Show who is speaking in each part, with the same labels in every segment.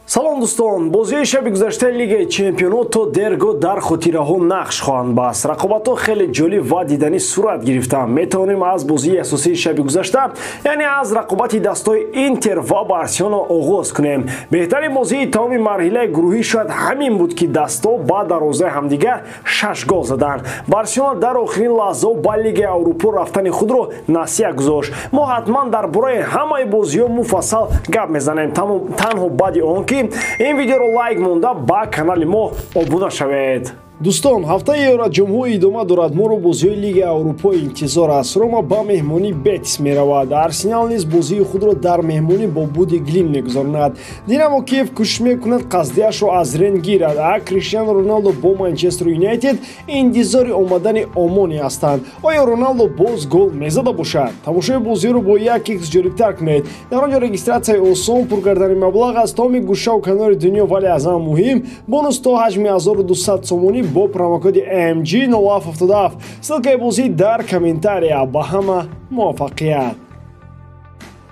Speaker 1: салом дӯстон, бозии шаби гузаштаи Лигаи Чемпионҳо то дерго дар хотираҳо нақш хоҳанд баст. Рақобатҳо хеле ҷолиб ва диданӣ сурат гирифтанд. Метавонем аз бозии асосии шаби гузашта, яъне аз рақобати дастҳои Интер ва Барселона оғоз кунем. Беҳтарин бозии тамоми марҳилаи гурӯҳӣ шояд ҳамин буд, ки дастҳо ба дарвозаи ҳамдигар 6 гол заданд. Барселона дар охирин лаҳзаҳо ба Лигаи Аврупо рафтани худро насия гузошт. Мо ҳатман дар бораи ҳамаи бозиҳо муфассал гап мезанем. Танҳо баъди он ки این ویدیو رو لایک مونده با کانال ما ابونه شوید. دوستان ҳафтаи Евроҷамҳо идома дорад. моро бозиҳои Лигаи Аврупо интизор аст. Рома ба меҳмонӣ Бетис меравад. Арсенал низ бозии худро дар меҳмонӣ бо Буди Глим мегузаронад. Динамо Киев кӯшиш мекунад қасдиашро аз Рен гирад. Криштиану Роналдо бо Манчестер Юнайтед интизори омадани Омони ҳастанд. оё Роналдо боз гол мезада бошад? Тамошои бозиҳоро бо 1x ҷолибтар кунед. дар он ҷо регистратсияи осон, пуркардани маблағ аст. томи гӯшаву канори дунё, вале аз ҳама муҳим бонус то ҳаҷми 1200 сомонӣ бо промокоди AMG 0777. ссилкаи бозӣ дар комментария. ба ҳама муваффақият.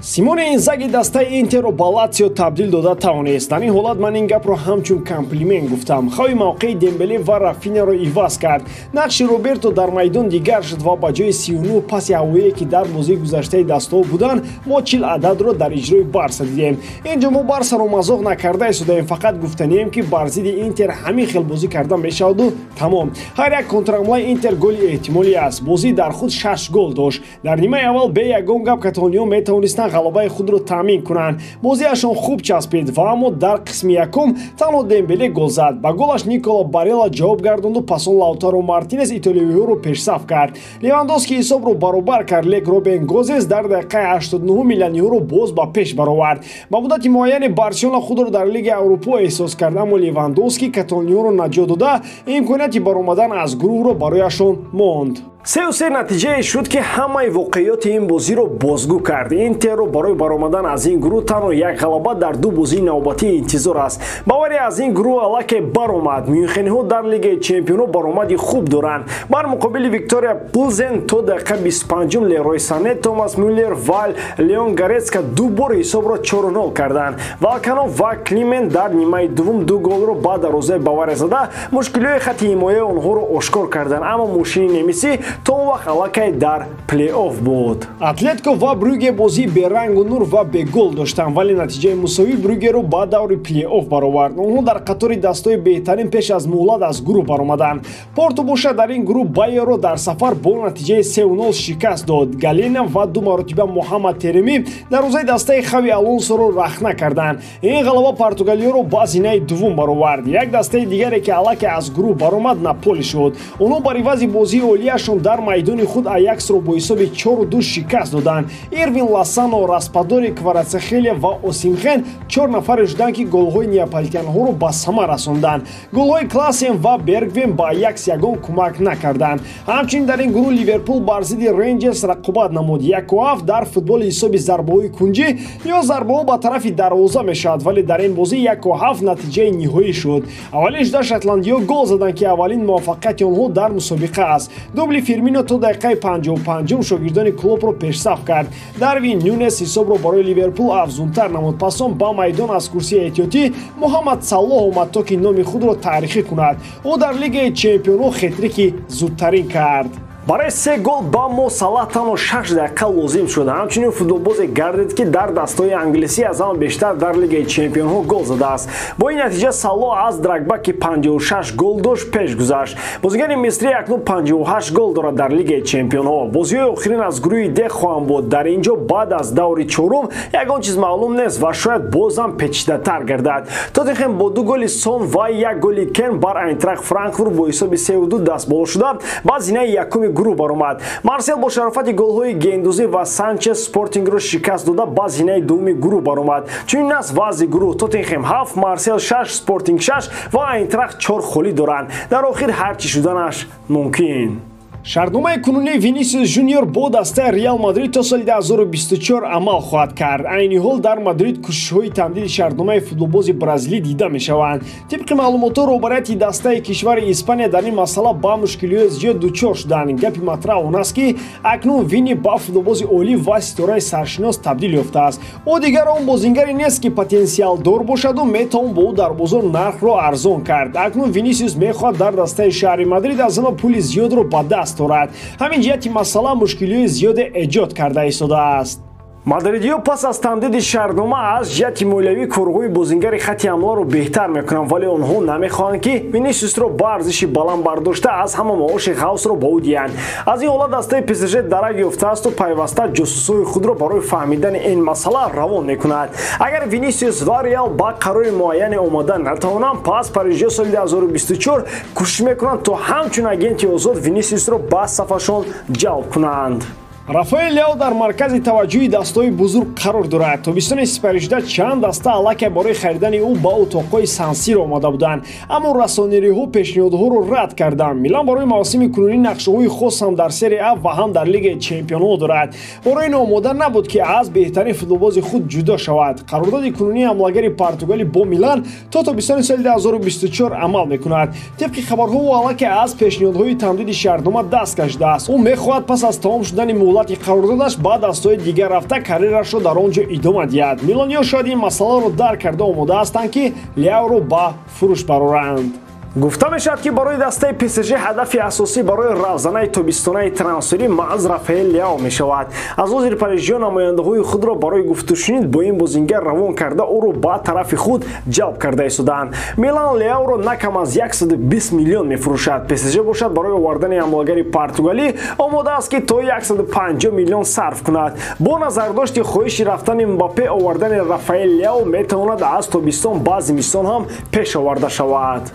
Speaker 1: Симоне Инзаги дастаи Интерро ба Латсио табдил дода тавонист. дар ин ҳолат ман ин гапро ҳамчун комплимент гуфтам. хави мавқеи Дембеле ва Рафиняро иваз кард. нақши Роберто дар майдон дигар шуд ва ба ҷои 39 паси ҳавоие ки дар бозии гузаштаи дастҳо буданд, мо 40 ададро дар иҷрои Барса дидем. инҷо мо Барсаро мазоқ накарда истодаем, фақат гуфтанием ки бар зидди Интер ҳамин хел бозӣ карда мешаваду тамом. ҳар як контрамлаи Интер голи эҳтимолӣ аст. бозӣ дар худ 6 гол дошт. дар нимаи аввал бе ягон гап каталониё метавонистанд ғалабаи худро таъмин кунанд. бозиашон хуб часпид ва аммо дар қисми якум танҳо Дембеле гол зад. ба голаш Никола Барелла ҷавоб гардонду пасон Лаутаро Мартинес итолиёиҳоро пешсаф кард. Левандовски ҳисобро баробар кард, лек Робен Гозес дар дақиқаи 89 миллиониҳоро боз ба пеш баровард. ба муддати муайяне Барселона худро дар Лигаи Аврупо эҳсос кард, аммо Левандовски каталониёро наҷот дода имконияти баромадан аз гурӯҳро барояшон монд. 3-3 натиҷае шуд, ки ҳамаи воқеиёти ин бозиро бозгӯ кард. Интерро барои баромадан аз ин гурӯҳ танҳо як ғалаба дар ду бозии навбатӣ интизор аст. Бавария аз ин гурӯҳ аллакай баромад. мюнхениҳо дар Лигаи Чемпионҳо баромади хуб доранд. бар муқобили Виктория Плзен то дақиқа 25 Лерой Сане, Томас Мюллер ва Леон Горецка ду бор ҳисобро 4-0 карданд. Валканов ва Климент дар нимаи дуввум ду голро ба дарвозаи Бавария зада мушкилиҳои хатти ҳимояи онҳоро ошкор карданд, аммо мошини немисӣ то он вақт аллакай дар плей-офф буд. Атлетико ва Брюге бозии берангу нур ва бегол доштанд, вале натиҷаи мусовӣ Брюгеро ба даври плей-офф баровард. онҳо дар қатори дастҳои беҳтарин пеш аз муҳлат аз гурӯҳ баромаданд. Порту бошад дар ин гурӯҳ Байерро дар сафар бо натиҷаи 3-0 шикаст дод. Галена ва ду маротиба Муҳаммад Тереми дарвозаи дастаи Хави Алонсоро рахна карданд. ин ғалаба Португалиёро ба зинаи дуввум баровард. як дастаи дигаре ки аллакай аз гурӯҳ баромад Наполи шуд. онҳо бар ивази бозии олияшон дар майдони худ Аяксро бо ҳисоби 4-2 шикаст доданд. Ирвин Ласано, Распадори, Кварацехелия ва Осимхен 4 нафаре шуданд, ки голҳои неаполитянҳоро ба сама расонданд. голҳои Класен ва Бергвен ба Аякс ягон кӯмак накарданд. ҳамчунин дар ин гурӯҳ Ливерпул бар зидди Рейнҷерс рақобат намуд. 1-7 дар футболи ҳисоби зарбаҳои кунҷӣ ё зарбаҳо ба тарафи дарвоза мешавад, вале дар ин бозӣ 1-7 натиҷаи ниҳоӣ шуд. аввалин 18 шотландиё гол заданд, ки аввалин муваффақияти онҳо дар мусобиқа аст. дубли Фирмино то дақиқаи 55 шогирдони Клопро пешсаф кард. Дарвин Нюнес ҳисобро барои Ливерпул афзунтар намуд. пасон ба майдон аз курсии эҳтиётӣ Муҳаммад Салоҳ омад, то ки номи худро таърихӣ кунад. ӯ дар Лигаи Чемпионҳо хетрики зудтарин кард. барои 3 гол ба Мо Салаҳ танҳо 6 дақиқа лозим шуд. ҳамчунин футболбозе гардид, ки дар дастаҳои англисӣ аз ҳама бештар дар Лигаи Чемпионҳо гол задааст. бо ин натиҷа Салоҳ аз Драгба, ки 56 гол дошт, пеш гузашт. бозигари мисрӣ акнун 58 гол дорад дар Лигаи Чемпионҳо. бозиҳои охирин аз гурӯҳи Д хоҳанд буд. дар ин ҷо баъд аз даври чорум ягон чиз маълум нест ва шояд бозам печидатар гардад. Тоттенхем бо 2 голи Сон ва 1 голи Кен бар Айнтрахт Франкфурт бо ҳисоби 3-2 дастболо шуда ба зинаи якуми гурӯҳ баромад. Марсел бо шарофати голҳои Гендузи ва Санчес Спортингро шикаст дода ба зинаи дуввуми гурӯҳ баромад. чунин аст вазъи гурӯҳ. Тоттенхем 7, Марсел 6, Спортинг 6 ва Айнтрахт 4 холӣ доранд. дар охир ҳар чӣ шуданаш мумкин. шартномаи кунунии Винисиус Жуниор бо дастаи Реал Мадрид то соли 2024 амал хоҳад кард. Айни ҳол дар Мадрид кӯшишҳои тамдиди шартномаи футболбози бразилӣ дида мешаванд. Тибқи маълумотҳо роҳбарияти дастаи кишвари Испания дар ин масъала ба мушкилиҳои зиёд дучор шуданд. Гапи матраҳ он аст ки акнун Вини ба футболбози олӣ ва ситораи саршинос табдил ёфтааст. О дигар он бозингаре нест ки потенсиалдор бошаду метавон бо ӯ дар бозор нархро арзон кард. Акнун Винисиус мехоҳад дар дастаи шаҳри Мадрид аз ҳама пули зиёдро ба даст орад. Ҳамин ҷиҳати масъала мушкилиҳои зиёде эҷод карда истодааст. Мадридиё пас аз тамдиди шартнома аз ҷиҳати молиявӣ корҳои бозингари хатти ҳамларо беҳтар мекунанд, вале онҳо намехоҳанд ки Винисиусро ба арзиши баланд бардошта аз ҳама маоши ғавсро ба ӯ диҳанд. Аз ин ҳолат дастаи ПСЖ дарак ёфтаасту пайваста ҷосусҳои худро барои фаҳмидани ин масъала равон мекунад. Агар Винисиус ва Реал ба қарори муайяне омада натавонанд, пас парижиё соли 2024 кӯшиш мекунанд то ҳамчун агенти озод Винисиусро ба сафашон ҷалб кунанд. Рафаэл Лео дар маркази таваҷҷӯҳи дастаҳои бузург қарор дорад. Тобистони 2018 чанд даста аллакай барои харидани ӯ ба утоқҳои Сан-Сиро омода буданд, аммо расонириҳо пешниҳодҳоро рад карданд. Милан барои мавсими кунунӣ нақшаҳои хос ҳам дар Серия А ва ҳам дар Лигаи Чемпионҳо дорад. Барои ин омода набуд ки аз беҳтарин футболбози худ ҷудо шавад. Қарордоди кунунии ҳамлагари португалӣ бо Милан то тобистони соли 2024 амал мекунад. Тибқи хабарҳо ӯ аллакай аз пешниҳодҳои тамдиди шартнома даст кашидааст. Ӯ мехоҳад пас аз тамом шудани қарордодаш ба дастаҳои дигар рафта карьерашро дар он ҷо идома диҳад. Милониё шояд ин масъаларо дарк карда омода ҳастанд ки Леоро ба фурӯш бароранд. Гуфта мешавад ки барои дастаи ПСЖ ҳадафи асосӣ барои равзанаи тобистонаи трансферӣ маъз Рафаэл Лео мешавад. Азозири парижиё намояндаҳои худро барои гуфтушунид бо ин бозингар равон карда ӯро ба тарафи худ ҷалб карда истоданд. Милан Леоро на кам аз 120 миллион мефурӯшад. ПСЖ бошад барои овардани ҳамлагари португалӣ омода аст ки то 150 миллион сарф кунад. Бо назардошти хоҳиши рафтани Мбаппе овардани Рафаэл Лео метавонад аз тобистон ба зимистон ҳам пеш оварда шавад.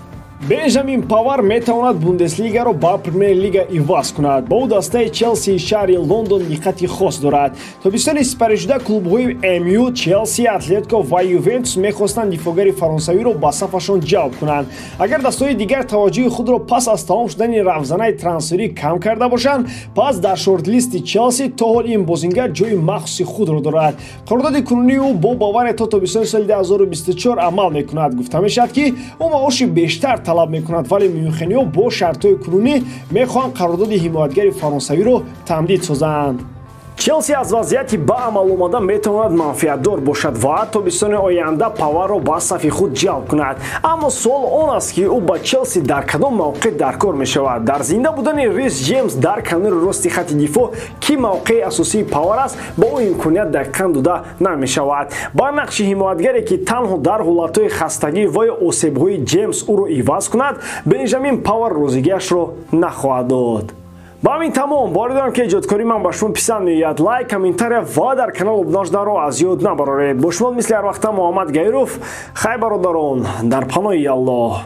Speaker 1: Бенжамин Павар метавонад Бундеслигаро ба Премер-лига иваз кунад. Ба ӯ дастаи Челси шаҳри Лондон диққати хос дорад. Тобистони сипаришуда клубҳои МЮ, Челси, Атлетико ва Ювентус мехостанд дифогари фаронсавиро ба сафашон ҷалб кунанд. Агар дастаҳои дигар таваҷҷӯҳи худро пас аз тамом шудани равзанаи трансферӣ кам карда бошанд, пас дар шортлисти Челси то ҳол ин бозингар ҷойи махсуси худро дорад. Қарордоди кунунии ӯ бо Бавария то тобистони соли 2024 амал мекунад. Гуфта мешавад ки ӯ маоши бештар талаб мекунад, вале мюнхениҳо бо шартҳои кунунӣ мехоҳанд қарордоди ҳимоятгари фаронсавиро тамдид созанд. Челси аз вазъияти ба амал омада метавонад манфиатдор бошад ва тобистони оянда Паварро ба сафи худ ҷалб кунад. Аммо суол он аст ки ӯ ба Челси дар кадом мавқеъ даркор мешавад. Дар зинда будани Рис Ҷеймс дар канори рости хатти дифоъ ки мавқеи асосии Павар аст, ба ӯ имконият дақиқан дода намешавад. Ба нақши ҳимоятгаре ки танҳо дар ҳолатҳои хастагӣ ва ё осебҳои Ҷеймс ӯро иваз кунад, Бенжамин Павар розигиашро нахоҳад дод. ба ҳамин тамом боре дорам ки эҷодкории ман ба шумо писанд меояд. Лайк, комментария ва дар канал обуна шуданро аз ёд набароред. Бо шумо мисли ҳар вақта Муҳаммад Гайров. Хай бародарон, дар паноҳи Аллоҳ.